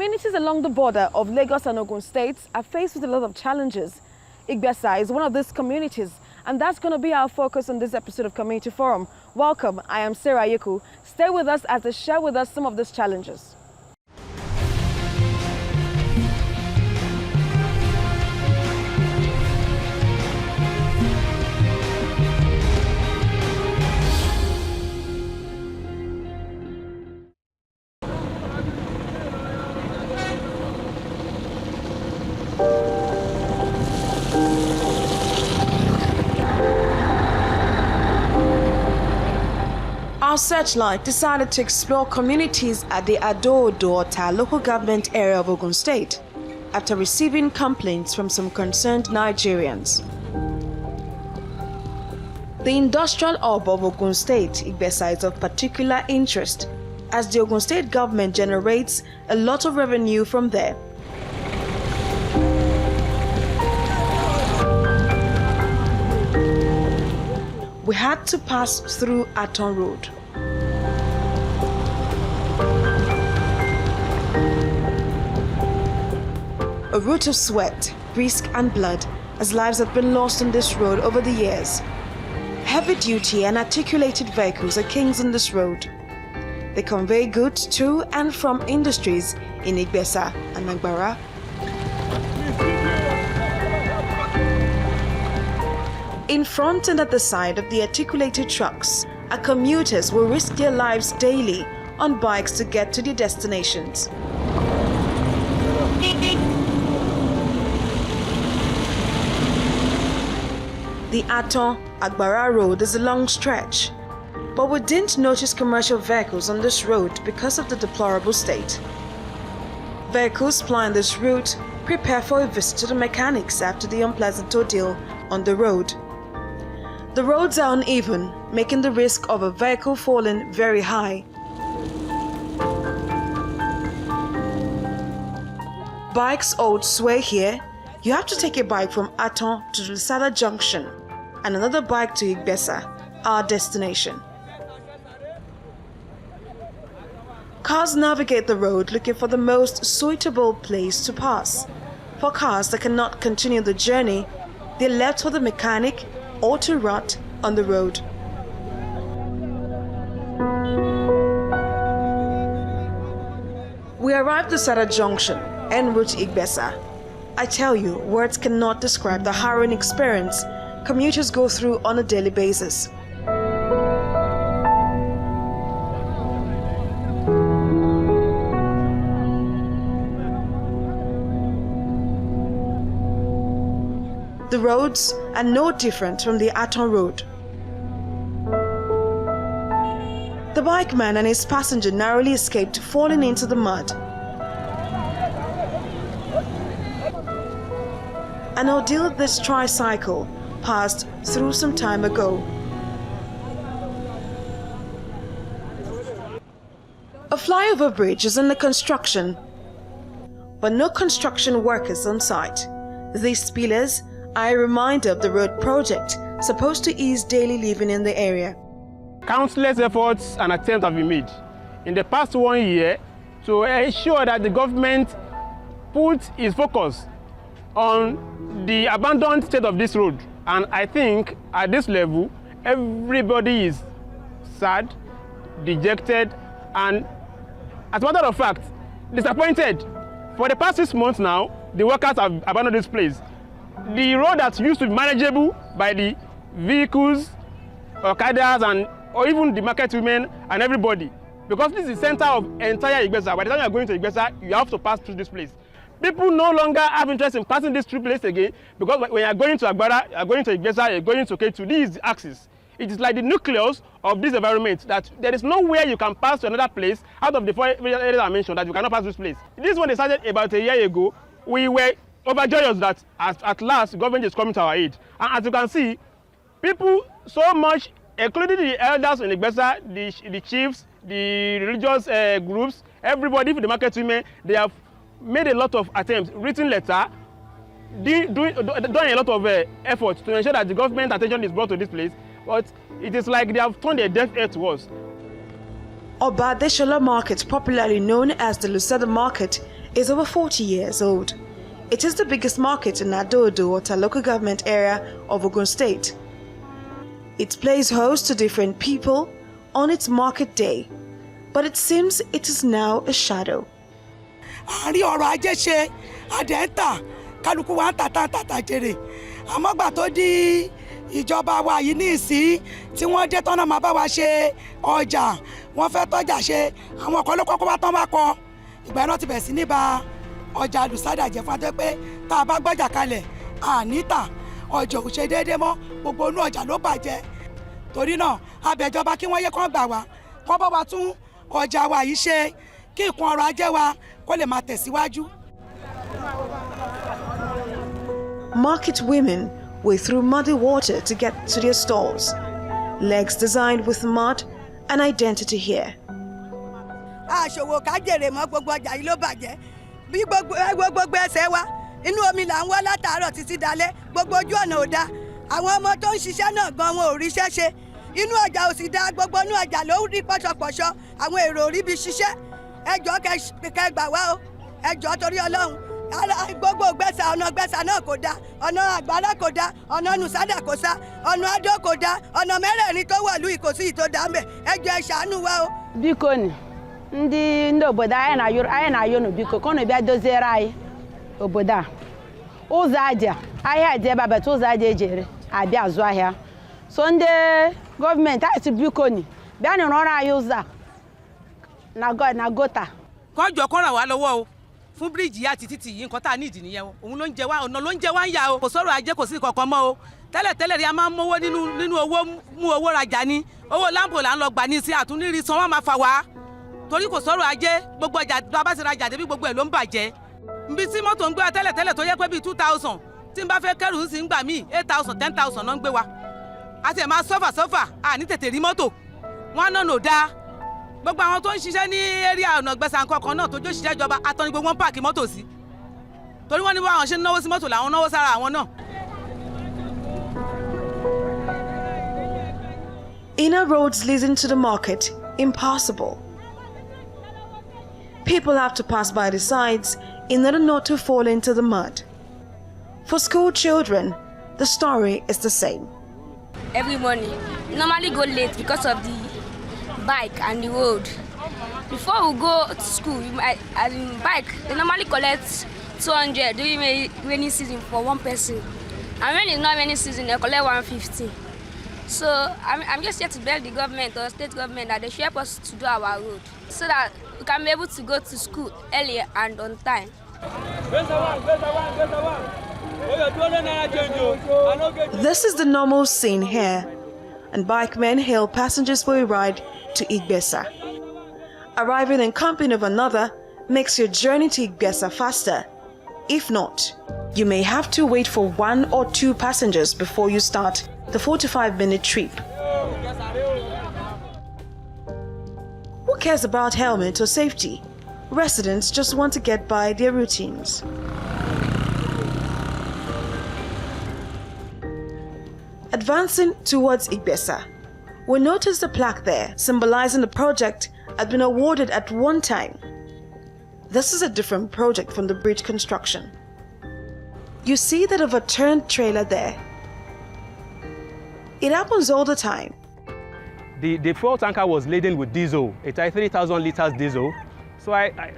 Communities along the border of Lagos and Ogun states are faced with a lot of challenges. Igbesa is one of these communities, and that's going to be our focus on this episode of Community Forum. Welcome, I am Sarah Yeku. Stay with us as they share with us some of these challenges. Our searchlight decided to explore communities at the Ado-Odo-Ota local government area of Ogun State after receiving complaints from some concerned Nigerians. The industrial hub of Ogun State, Igbesa, is of particular interest as the Ogun State government generates a lot of revenue from there. We had to pass through Aton Road. A route of sweat, risk and blood, as lives have been lost on this road over the years. Heavy-duty and articulated vehicles are kings on this road. They convey goods to and from industries in Igbesa and Agbara. In front and at the side of the articulated trucks, our commuters will risk their lives daily on bikes to get to their destinations. The Aton-Agbara road is a long stretch, but we didn't notice commercial vehicles on this road because of the deplorable state. Vehicles plying this route prepare for a visit to the mechanics after the unpleasant ordeal on the road. The roads are uneven, making the risk of a vehicle falling very high. Bikes hold sway here. You have to take a bike from Aton to the Lusada Junction and another bike to Igbesa, our destination. Cars navigate the road looking for the most suitable place to pass. For cars that cannot continue the journey, they're left for the mechanic or to rot on the road. We arrived at Lusada Junction en route to Igbesa. I tell you, words cannot describe the harrowing experience commuters go through on a daily basis. The roads are no different from the Aton Road. The bikeman and his passenger narrowly escaped falling into the mud. An ordeal this tricycle passed through some time ago. A flyover bridge is under construction, but no construction workers on site. These pillars are a reminder of the road project supposed to ease daily living in the area. Countless efforts and attempts have been made in the past 1 year to ensure that the government puts its focus on the abandoned state of this road. And I think at this level, everybody is sad, dejected, and as a matter of fact, disappointed. For the past 6 months now, the workers have abandoned this place. The road that used to be manageable by the vehicles, Okadas, or even the market women and everybody, because this is the center of entire Igbesa. By the time you are going to Igbesa, you have to pass through this place. People no longer have interest in passing this through place again, because when you are going to Agbara, you are going to Igbesa, you are going to Ketu, this is the axis. It is like the nucleus of this environment, that there is nowhere you can pass to another place out of the four areas I mentioned that you cannot pass this place. This one they started about a year ago. We were overjoyed that at last government is coming to our aid. And as you can see, people so much, including the elders in Igbesa, the chiefs, the religious groups, everybody, the market women, they have made a lot of attempts, written letter, doing a lot of effort to ensure that the government attention is brought to this place, but it is like they have turned a deaf ear to us. Oba Deshola Market, popularly known as the Lusada Market, is over 40 years old. It is the biggest market in Ado-Ota local government area of Ogun State. It plays host to different people on its market day, but it seems it is now a shadow. Ìjọba wa yìí ní ìsí tí wọ́n dé tọ́nà máa bá wa ṣe ọjà wọ́n fẹ́ tọ́jà ṣe àwọn ọ̀kọ́ ló kọ́kọ́ bá tán bá kọ ìgbà náà ti bẹ̀rẹ̀ sí ní ba ọjà lùsádà jẹ́ fún adé pé tá a bá gbọ́jà kalẹ̀ àníta ọjà ò ṣe déédéé mọ́ gbogbo inú ọjà ló bàjẹ́ torí náà abẹ́jọba kí wọ́n yé kán gbà wá kán bá wa tún ọjà wa yìí ṣe kí nǹkan ọrọ̀ ajé wa kó lè máa tẹ̀síwájú. Market women wade through muddy water to get to their stalls, legs designed with mud and identity here. Àṣòwò ká jèrè mọ́ gbogbo ọjà yìí ló bàjẹ́ bí gbogbo ẹsẹ̀ wa inú omi là ń wá látàárọ̀ títí dalẹ́ gbogbo ojú ọ̀nà ò dáa àwọn ọmọ tó ń ṣiṣẹ́ náà gan wọn ò ríṣẹ́ ṣe inú ọjà ò sì dáa gbogbo inú ọjà ló rí pọ̀ṣọpọ̀ṣọ àwọn èrò rí bí ṣiṣẹ́ ẹjọ́ kẹ́ gbà wá o ẹjọ́ torí Ọlọ́run gbogbo Igbesa ọ̀nà Igbesa náà kò dáa ọ̀nà Àgbàrá kò dáa ọ̀nà Nùsádà kò sá ọ̀nà Adó kò dáa ọ̀nà mẹ́rẹ̀ẹ̀rin tó wọ̀lú ìkòsí ìtò dáńbẹ̀ ẹjọ́ ẹ ṣàánú wa o. Biko ni ndị obodo anyị na-ayọ nụ biko ka unu bịa doziere anyị obodo a ụzọ aja ahịa dị ebe abata ụzọ aja eji abịa azụ ahịa so ndị gọọmenti anyị si biko ni bịa nụrụ ọrụ anyị ụzọ a na gota kọjọ kó ràn wá lọ́wọ́ o fún bíríìjì àti títì yìí nǹkan tá a ní ìdí nìyẹn o òun ló ń jẹ wá ọ̀nà ló ń jẹ wá ń yà o kò sọ̀rọ̀ ajé kò sí kankan mọ́ o tẹ́lẹ̀ rí a máa ń mówó nínú owó mú owó rajà ni owó láǹpò là ń lọ gbà ní sí àtúnrírí san wọ́n máa fà wá torí kò sọ̀rọ̀ ajé gbogbo ọjà tó a bá ti rajà débi gbogbo ẹ̀ ló ń bàjẹ́ nbí tí mọ́tò ń gbé wa tẹ́lẹ̀ tó yẹ pé bíi 2000 tí n bá fẹ́ kẹ́rù ń sì ń gbà míì 8000 10,000 náà ń gbé wa a ti ẹ̀ máa sọ́fà à ní tètè rí mọ́tò wọn náà nò dáa gbogbo àwọn tó ń ṣiṣẹ́ ní area ọ̀nà Igbesa nǹkan náà tó jó ṣiṣẹ́ ìjọba atọ́ni gbogbo wọn páàkì mọ́tò sí torí wọ́n ní báwọn ṣe ń náwó sí mọ́tò làwọn náwó sára àwọn náà. Inner roads leading to the market impassable. People have to pass by the sides in order not to fall into the mud. For school children, the story is the same. Every morning, we normally go late because of the bike and the road. Before we go to school, bike, they normally collect 200 during rainy season for one person. And when it's not rainy season, they collect 150. So I'm just here to beg the government or state government that they should help us to do our road so that we can be able to go to school earlier and on time. This is the normal scene here, and bikemen hail passengers for a ride to Igbesa. Arriving in company of another makes your journey to Igbesa faster. If not, you may have to wait for 1 or 2 passengers before you start the 45-minute trip. Who cares about helmet or safety? Residents just want to get by their routines. Advancing towards Igbesa, we notice the plaque there symbolizing the project had been awarded at one time. This is a different project from the bridge construction. You see that overturned trailer there. It happens all the time. The fuel tanker was laden with diesel, a 3,000 liters diesel. So I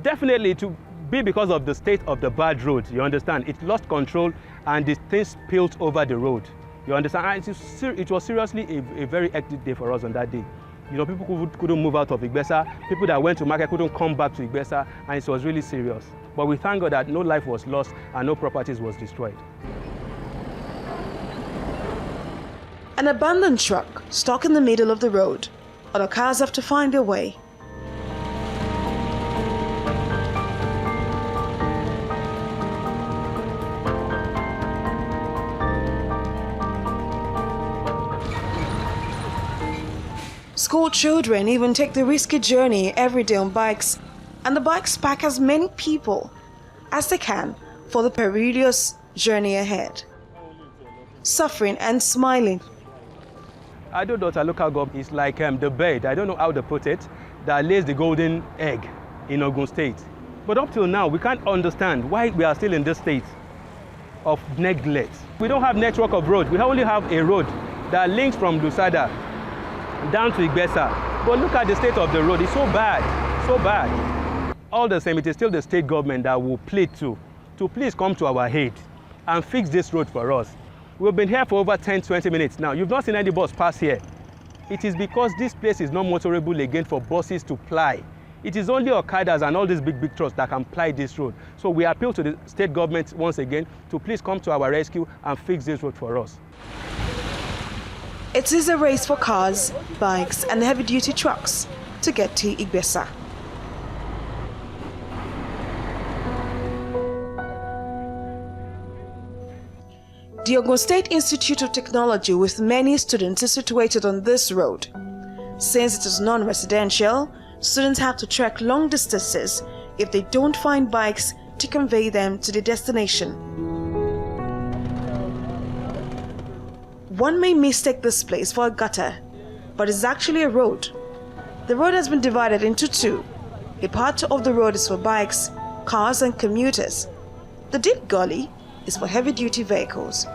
definitely to be because of the state of the bad road, you understand, it lost control and the thing spilled over the road. You understand? And it was seriously a very hectic day for us on that day. You know, people couldn't move out of Igbesa. People that went to market couldn't come back to Igbesa, and it was really serious. But we thank God that no life was lost and no properties was destroyed. An abandoned truck stuck in the middle of the road. Other cars have to find their way. School children even take the risky journey every day on bikes, and the bikes pack as many people as they can for the perilous journey ahead. Suffering and smiling. Ado-Ota local government is like the bird, I don't know how to put it, that lays the golden egg in Ogun State. But up till now, we can't understand why we are still in this state of neglect. We don't have network of roads. We only have a road that links from Lusada down to Igbesa. But look at the state of the road. It's so bad, so bad. All the same, it is still the state government that will plead to please come to our aid and fix this road for us. We've been here for over 10-20 minutes now. You've not seen any bus pass here. It is because this place is not motorable again for buses to ply. It is only Okadas and all these big trucks that can ply this road. So we appeal to the state government once again to please come to our rescue and fix this road for us. It is a race for cars, bikes, and heavy-duty trucks to get to Igbesa. The Ogun State Institute of Technology with many students is situated on this road. Since it is non-residential, students have to trek long distances if they don't find bikes to convey them to the destination. One may mistake this place for a gutter, but it's actually a road. The road has been divided into two. A part of the road is for bikes, cars, and commuters. The deep gully is for heavy-duty vehicles.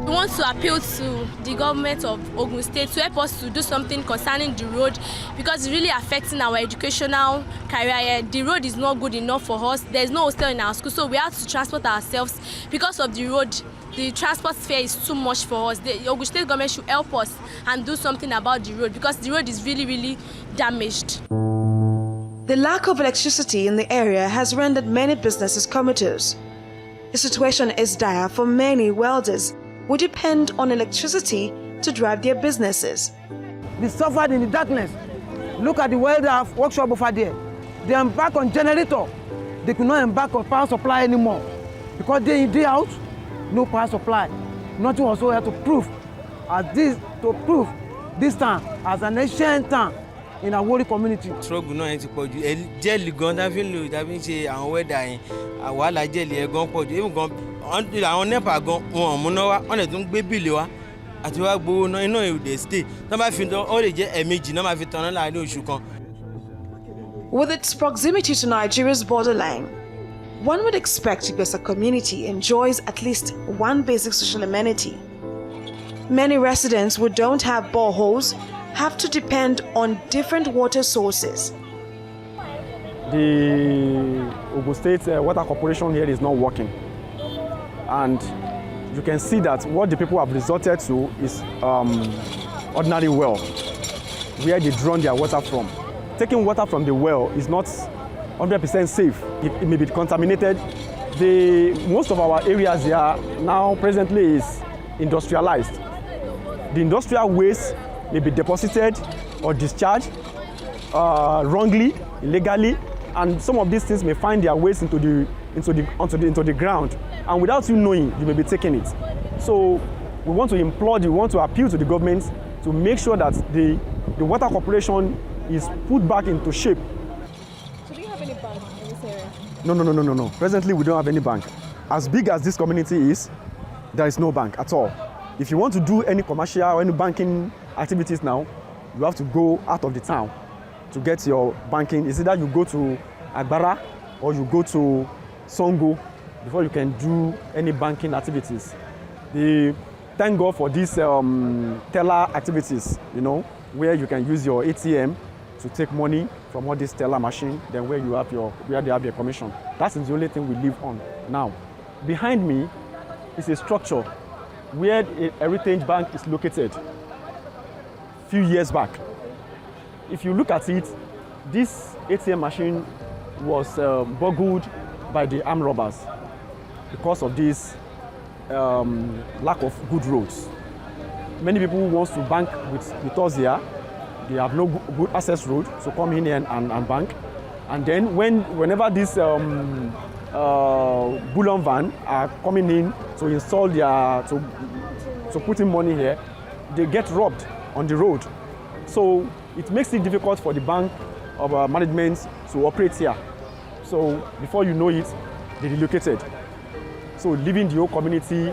We want to appeal to the government of Ogun State to help us to do something concerning the road because it's really affecting our educational career. The road is not good enough for us. There's no hostel in our school, so we have to transport ourselves because of the road. The transport fare is too much for us. The Ogun State government should help us and do something about the road because the road is really damaged. The lack of electricity in the area has rendered many businesses comatose. The situation is dire for many welders who depend on electricity to drive their businesses. They suffered in the darkness. Look at the welder workshop over there. They embark on generator. They could not embark on power supply anymore because day in, day out, no power supply. Nothing was so here to prove this town as an ancient town in our Wari community. Struggle náà ti pọ̀ jù jẹ́ẹ̀lì gan tá fi ń lò tá fi ń ṣe àwọn wẹ́dà yẹn wàhálà jẹ́ẹ̀lì ẹ̀ gan pọ̀ jù even gan àwọn NEPA gan wọn ò múná wá wọn lè tún gbé bíìlì wá àti wá gbowó náà iná ìrùdè stay tó bá fi tán ó lè jẹ́ ẹ̀ẹ̀mejì náà máa fi tán náà láàrin oṣù kan. With its proximity to Nigeria's borderline, one would expect Igbesa community enjoys at least one basic social amenity. Many residents who don't have boreholes have to depend on different water sources. The Ogun State Water Corporation here is not working. And you can see that what the people have resorted to is ordinary well, where they draw their water from. Taking water from the well is not 100% safe. It may be contaminated. Most of our areas here now presently is industrialized. The industrial waste may be deposited or discharged wrongly, illegally, and some of these things may find their ways into the ground, and without you knowing, you may be taking it. So we want to appeal to the government to make sure that the water corporation is put back into shape. So do you have any bank in this area? No. Presently, we don't have any bank. As big as this community is, there is no bank at all. If you want to do any commercial or any banking activities now, you have to go out of the town to get your banking. It's either you go to Agbara or you go to Songo before you can do any banking activities. Thank God for these teller activities, where you can use your ATM to take money from all this teller machine, then where they have their commission. That is the only thing we live on now. Behind me is a structure where a Heritage Bank is located a few years back. If you look at it, this ATM machine was burgled by the armed robbers because of this lack of good roads. Many people who want to bank with us here, they have no good access road, so come in here and bank. And then whenever this bullion van are coming in to install to put in money here, they get robbed on the road. So it makes it difficult for the bank of management to operate here. So before you know it, they relocated. So leaving the whole community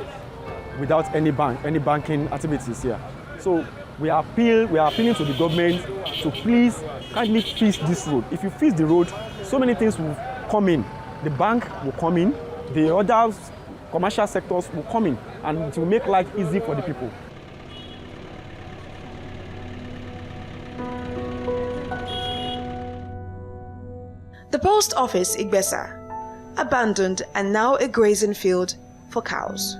without any banking activities here. So We are appealing to the government to please kindly fix this road. If you fix the road, so many things will come in. The bank will come in, the other commercial sectors will come in, and it will make life easy for the people. The post office, Igbesa, abandoned and now a grazing field for cows.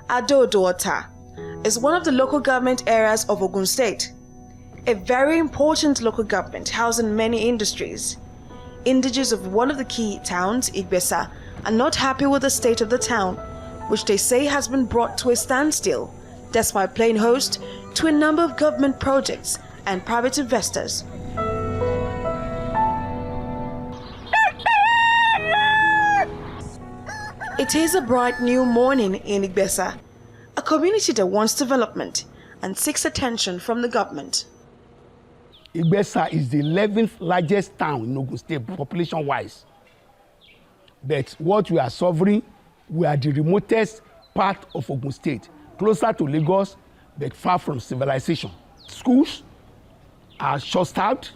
Ado-Ota is one of the local government areas of Ogun State, a very important local government housing many industries. Indigenous of one of the key towns, Igbesa, are not happy with the state of the town, which they say has been brought to a standstill, despite playing host to a number of government projects and private investors. It is a bright new morning in Igbesa, a community that wants development and seeks attention from the government. Igbesa is the 11th largest town in Ogun State population-wise. But what we are suffering, we are the remotest part of Ogun State, closer to Lagos, but far from civilization. Schools are short-staffed.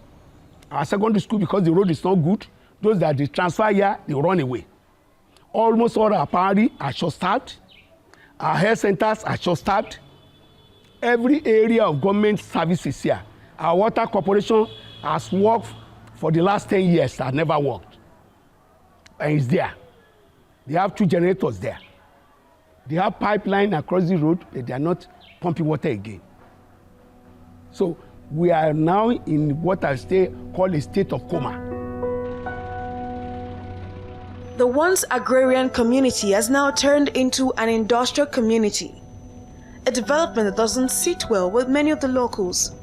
Our secondary school, because the road is not good, those that they transfer here, they run away. Almost all our primary are short-staffed. Our health centers are short-staffed. Every area of government services here. Our water corporation has worked for the last 10 years, has never worked. And it's there. They have 2 generators there. They have pipeline across the road, but they are not pumping water again. So we are now in what I call a state of coma. The once agrarian community has now turned into an industrial community, a development that doesn't sit well with many of the locals.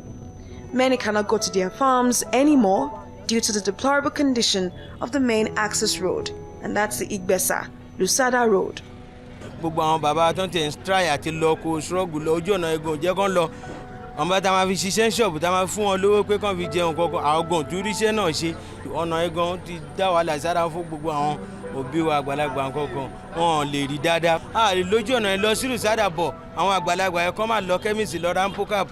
Many cannot go to their farms anymore due to the deplorable condition of the main access road, and that's the Igbesa-Lusada road. Gbogbo àwọn bàbá tó ń tẹ̀ ń try àti lọ kó ṣọ́ọ̀gù lọ ojú ọ̀nà egun jẹ́ kán lọ. Àwọn bá tá máa fi ṣiṣẹ́ ṣọ́ọ̀bù tá máa fún wọn lówó pé kán fi jẹun kọ̀ọ̀kan àwọn gan tó ríṣẹ́ náà ṣe. Ọ̀nà egun ti dá wàhálà sára fún gbogbo àwọn òbí wa àgbàlagbà kọ̀ọ̀kan wọn lè rí dáadáa. A lè lójú ọ̀nà ẹ lọ sí Lusada bọ̀ àwọn àgbàlagbà ẹ kán máa lọ kẹ́míìsì lọ ra mpocap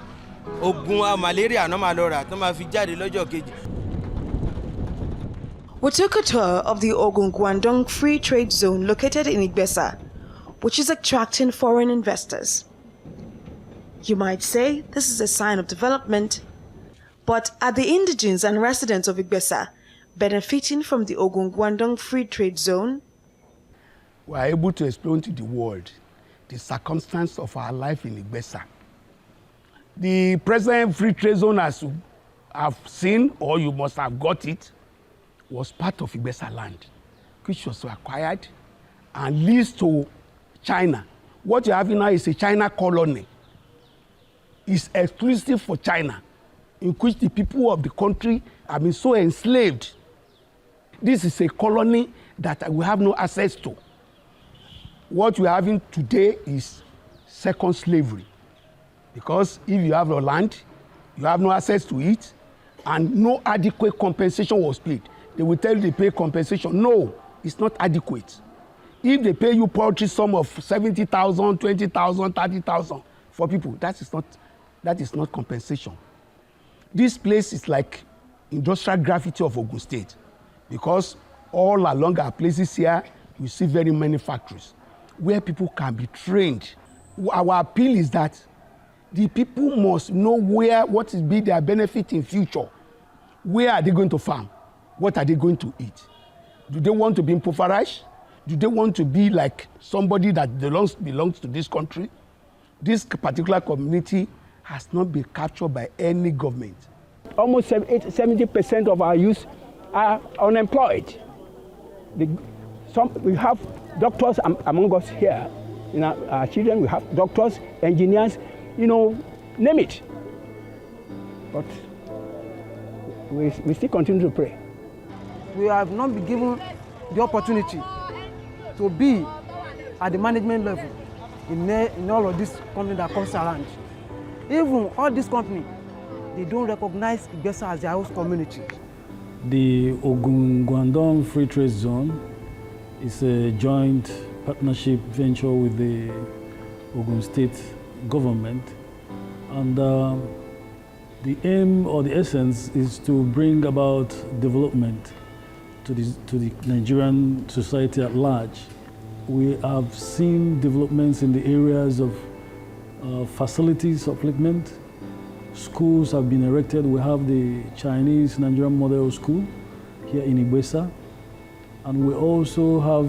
ogun malaria náà máa lọ rà tó máa fi jáde lọ́jọ́ kejì. We took a tour of the Ogun Guandong Free Trade Zone located in Igbesa, which is attracting foreign investors. You might say this is a sign of development, but are the indigenes and residents of Igbesa benefiting from the Ogun Guandong Free Trade Zone? We are able to explain to the world the circumstance of our life in Igbesa. The present free trade zone, as you have seen, or you must have got it, was part of Igbesa land, which was acquired and leased to China. What you have now is a China colony. It's exclusive for China, in which the people of the country have been so enslaved. This is a colony that we have no access to. What we're having today is second slavery. Because if you have your land, you have no access to it, and no adequate compensation was paid. They will tell you they pay compensation. No, it's not adequate. If they pay you poultry sum of 70,000, 20,000, 30,000 for people, that is not compensation. This place is like industrial graffiti of Ogun State, because all along our places here, you see very many factories where people can be trained. Our appeal is that the people must know what will be their benefit in future. Where are they going to farm? What are they going to eat? Do they want to be impoverished? Do they want to be like somebody that belongs to this country? This particular community has not been captured by any government. Almost 70% of our youth are unemployed. We have doctors among us here. In our children, we have doctors, engineers, name it. But we still continue to pray. We have not been given the opportunity to be at the management level in all of this company that comes around. Even all these companies, they don't recognize Igbesa as their host community. The Ogun Guandong Free Trade Zone is a joint partnership venture with the Ogun State government, and the aim or the essence is to bring about development to the Nigerian society at large. We have seen developments in the areas of facilities upliftment. Schools have been erected. We have the Chinese Nigerian Model School here in Igbesa, and we also have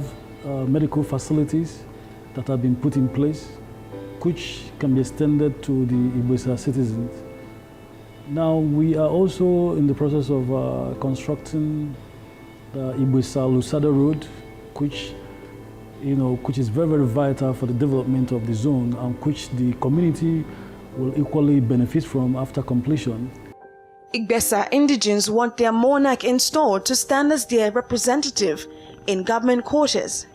medical facilities that have been put in place, which can be extended to the Igbesa citizens. Now we are also in the process of constructing the Igbesa-Lusada Road, which is very, very vital for the development of the zone, and which the community will equally benefit from after completion. Igbesa indigenes want their monarch installed to stand as their representative in government quarters.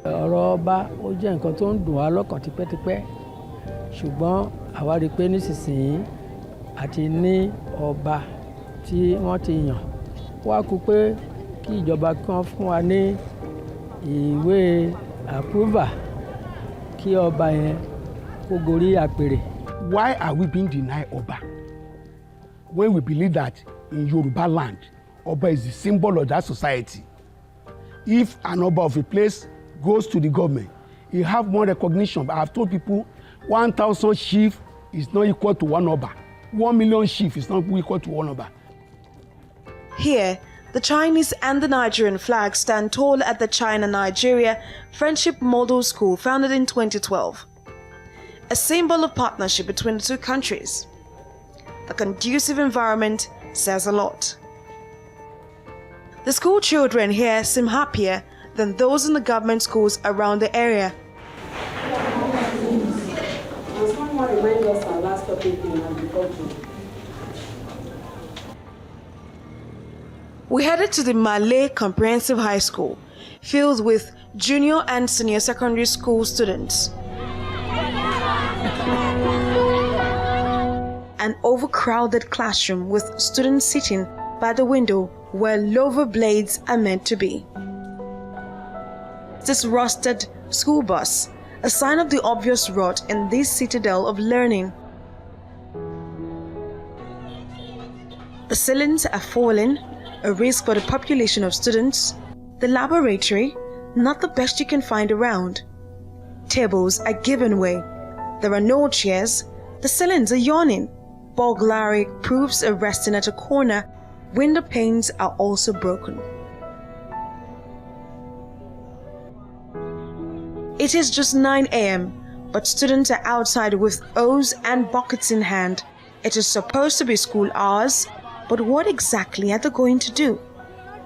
ọ̀rọ̀ ọba ó jẹ́ nǹkan tó ń dùn wá lọ́kàn tipẹ́tipẹ́, ṣùgbọ́n àwa rí i pé nísinsìnyí àti ní ọba tí wọ́n ti yàn, wá kú pé kí ìjọba kan fún wa ní ìwé approval kí ọba yẹn kó gorí àpèrè. Why are we being denied Oba when we believe that in Yoruba land, Oba is the symbol of that society? If an Oba of a place goes to the government, he have more recognition. But I have told people 1,000 chief is not equal to one Oba. 1 million chief is not equal to one Oba. Here, the Chinese and the Nigerian flag stand tall at the China-Nigeria Friendship Model School founded in 2012. A symbol of partnership between the two countries. The conducive environment says a lot. The school children here seem happier than those in the government schools around the area. We headed to the Malay Comprehensive High School, filled with junior and senior secondary school students. An overcrowded classroom with students sitting by the window where lover blades are meant to be. This rusted school bus, a sign of the obvious rot in this citadel of learning. The ceilings are falling, a risk for the population of students. The laboratory, not the best you can find around. Tables are given way. There are no chairs. The ceilings are yawning. Burglary proofs are resting at a corner. Window panes are also broken. It is just 9 a.m., but students are outside with hose and buckets in hand. It is supposed to be school hours, but what exactly are they going to do?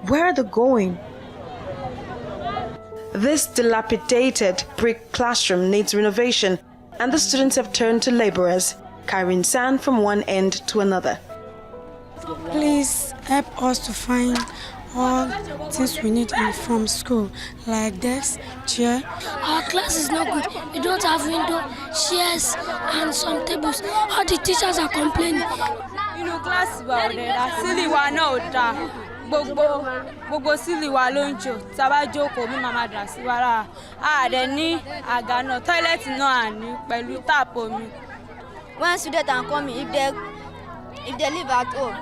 Where are they going? This dilapidated brick classroom needs renovation, and the students have turned to laborers, carrying sand from one end to another. Please help us to find all things we need from school, like desks, chair. Our class is not good. We don't have window, chairs, and some tables. All the teachers are complaining. Class wa ọ̀dẹ̀dà sílì wa náà ò dáa, gbogbo sílì wa ló ń jò, tá bá jókòó mi máa dà sí wa lára. A dẹ̀ ní àga náà, tọ́ílẹ̀tì náà à ní pẹ̀lú táàpù omi. When students are coming, if they live at home,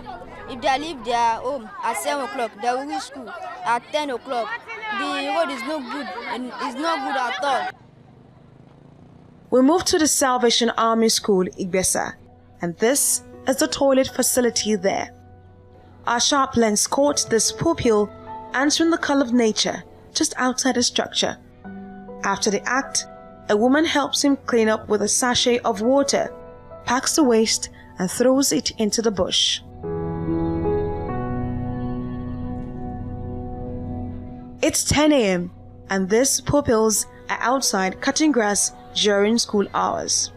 if they leave their home at 7 o'clock, they will reach school at 10 o'clock. The road is not good, and it's not good at all. We moved to the Salvation Army School, Igbesa, and this is the toilet facility there. Our sharp lens caught this pupil answering the call of nature just outside the structure. After the act, a woman helps him clean up with a sachet of water, packs the waste, and throws it into the bush. It's 10 a.m. and these pupils are outside cutting grass during school hours.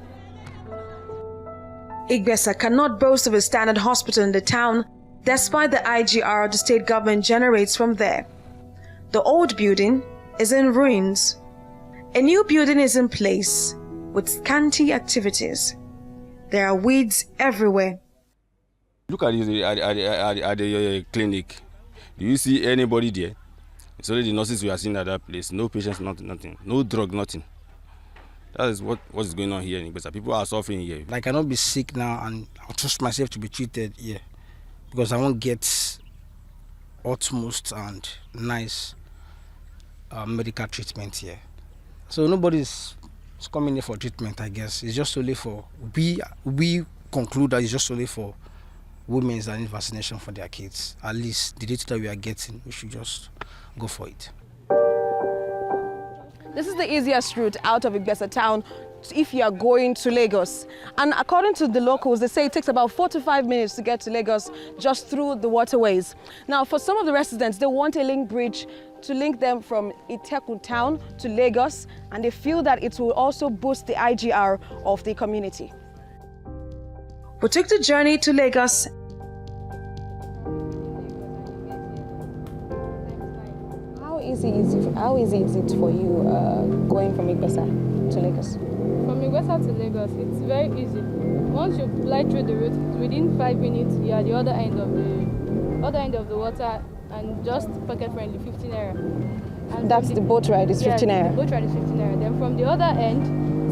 Igbesa cannot boast of a standard hospital in the town, despite the IGR the state government generates from there. The old building is in ruins. A new building is in place with scanty activities. There are weeds everywhere. Look at the clinic. Do you see anybody there? It's only the nurses we are seeing at that place. No patients, nothing. No drug, nothing. That is what is going on here in Igbesa. People are suffering here. I cannot be sick now and I'll trust myself to be treated here because I won't get utmost and nice medical treatment here. So nobody's coming here for treatment, I guess. It's just only for, we conclude that it's just only for women that need vaccination for their kids. At least the data that we are getting, we should just go for it. This is the easiest route out of Igbesa town if you are going to Lagos. And according to the locals, they say it takes about 4 to 5 minutes to get to Lagos just through the waterways. Now, for some of the residents, they want a link bridge to link them from Iteku town to Lagos, and they feel that it will also boost the IGR of the community. We took the journey to Lagos. How easy is it for you going from Igbesa to Lagos? From Igbesa to Lagos, it's very easy. Once you fly through the route, within 5 minutes, you are at the other end of the water, and just pocket friendly, 15 naira. And that's the boat ride is 15 naira. The boat ride is 15 naira. Then from the other end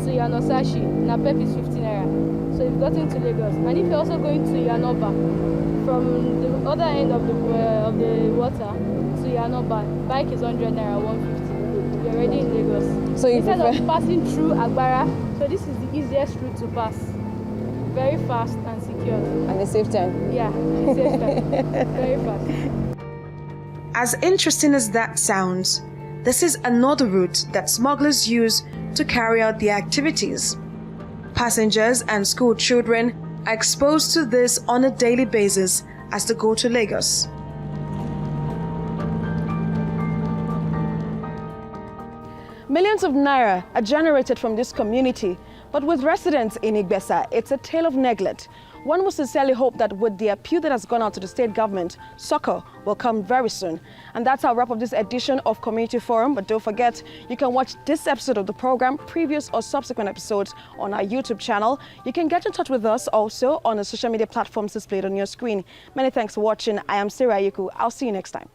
to Yanosashi, Napep is 15 naira. So you've gotten to Lagos. And if you're also going to Yanoba, from the other end of the water to Yanoba, bike is 100 naira, 150. You're already in Lagos. So instead of passing through Agbara, so this is the easiest route to pass. Very fast and secure. And it saves time. Yeah, it saves time. Very fast. As interesting as that sounds, this is another route that smugglers use to carry out their activities. Passengers and school children are exposed to this on a daily basis as they go to Lagos. Millions of naira are generated from this community, but with residents in Igbesa, it's a tale of neglect. One would sincerely hope that with the appeal that has gone out to the state government, succor will come very soon. And that's our wrap up this edition of Community Forum. But don't forget, you can watch this episode of the program, previous or subsequent episodes on our YouTube channel. You can get in touch with us also on the social media platforms displayed on your screen. Many thanks for watching. I am Sarah Yiku. I'll see you next time.